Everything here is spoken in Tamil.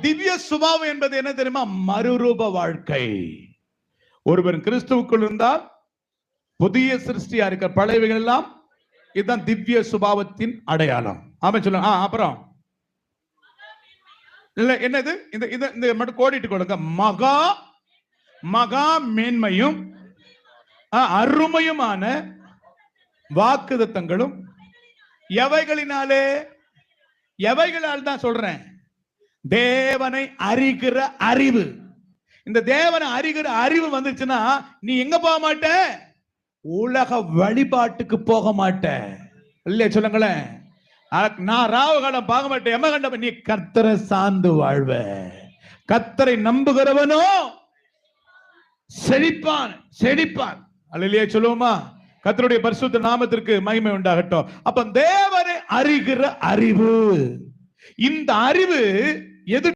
திவ்ய சுபாவம் என்பது என்ன தெரியுமா? மறுரூப வாழ்க்கை. ஒருவன் கிறிஸ்துவுக்குள் இருந்தால் புதிய சிருஷ்டியா இருக்க, பழையவைகள் எல்லாம், இதுதான் திவ்ய சுபாவத்தின் அடையாளம். ஆமா சொல்லுங்க. அப்புறம் இல்ல என்னது, இந்த மட்டும் கோடிட்டு கொடுங்க. மகா மகா மேன்மையும் அருமையுமான வாக்குத்தத்தங்களும் எவைகளினாலே? எவைகளால் தான் சொல்றேன், தேவனை அறிகிற அறிவு. இந்த தேவனை அறிகிற அறிவு வந்துச்சுன்னா நீ எங்க போக மாட்ட? உலக வழிபாட்டுக்கு போக மாட்ட. இல்லையா சொல்லுங்களேன். நான் ராவு காலம் பார்க்க மாட்டேன், எம கண்ட நீ கர்த்தரை சார்ந்து வாழ்வ. கர்த்தரை நம்புகிறவனோ செழிப்பான் செழிப்பான். அல்லையா சொல்லுவோமா? கர்த்தருடைய பரிசுத்த நாமத்திற்கு மகிமை உண்டாகட்டும். அப்ப தேவனை அறிகிற அறிவு, இந்த அறிவு எது